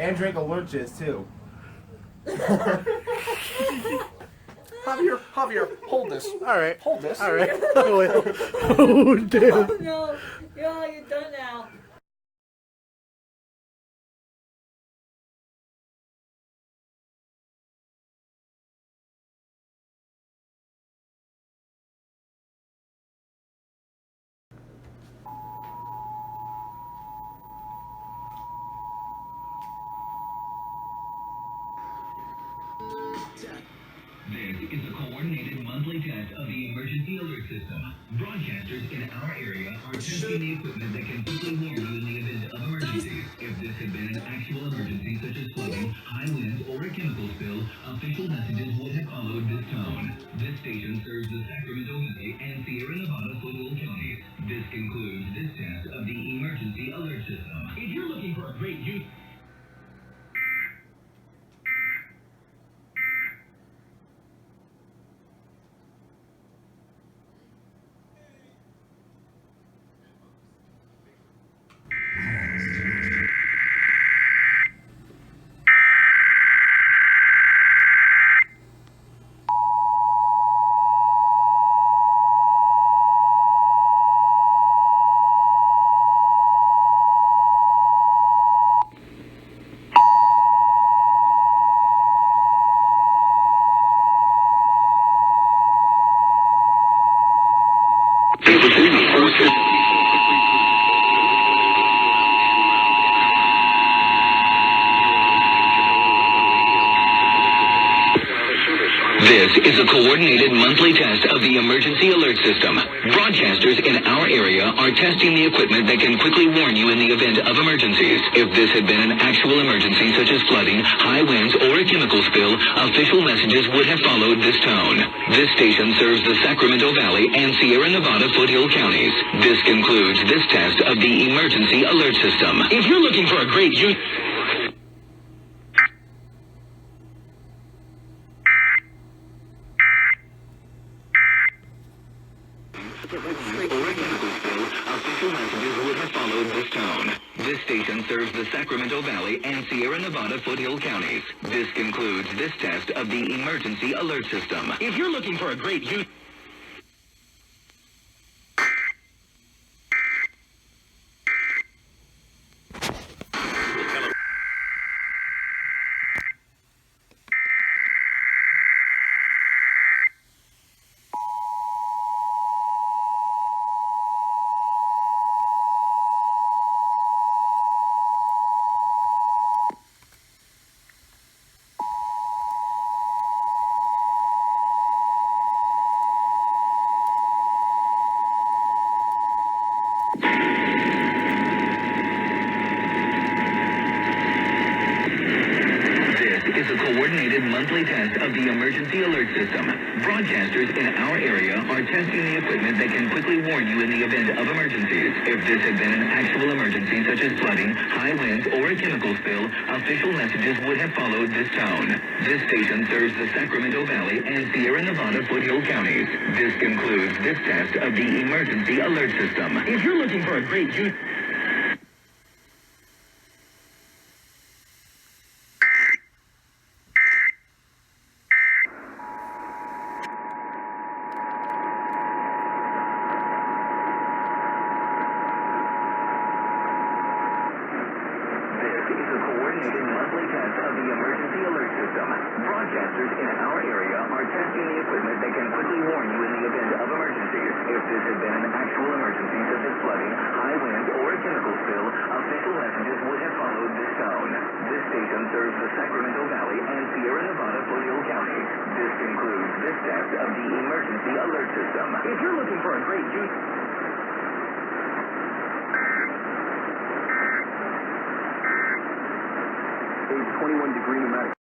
And drink Alurches, too. Javier, hold this. All right. Hold this. All right. Oh, damn. Oh no, you're done now. This is a coordinated monthly test of the emergency alert system. Broadcasters in our area are testing the equipment that can quickly warn you in the event of emergencies. If this had been an actual emergency such as flooding, high winds, or a chemical spill, official messages would have followed this tone. This station serves the Sacramento Valley and Sierra Nevada foothill counties. This concludes this test of the emergency alert system. If you're looking for a great use... This is a coordinated monthly test of the emergency alert system. Broadcasters in our area are testing the equipment that can quickly warn you in the event of emergencies. If this had been an actual emergency such as flooding, high winds, or a chemical spill, official messages would have followed this tone. This station serves the Sacramento Valley and Sierra Nevada foothill counties. This concludes this test of the emergency alert system. If you're looking for a great use... Official messages would have followed this tone. This station serves the Sacramento Valley and Sierra Nevada foothill counties. This concludes this test of the emergency alert system. If you're looking for a great use... is a coordinated monthly test of the emergency alert system. Broadcasters in our area are testing the equipment that can quickly warn you in the event of emergencies. If this had been an actual emergency such as flooding, high winds, or a chemical spill, official messages would have followed this tone. This station serves the Sacramento Valley and Sierra Nevada foothill counties. This concludes this test of the emergency alert system. If you're looking for a great use... Broadcasters in our area are testing the equipment that can quickly warn you in the event of emergencies. If this had been an actual emergency such as flooding, high winds, or a chemical spill, official messages would have followed this tone. This station serves the Sacramento Valley and Sierra Nevada foothill counties. This concludes this test of the emergency alert system. If you're looking for a great use... Age 21 degree pneumatic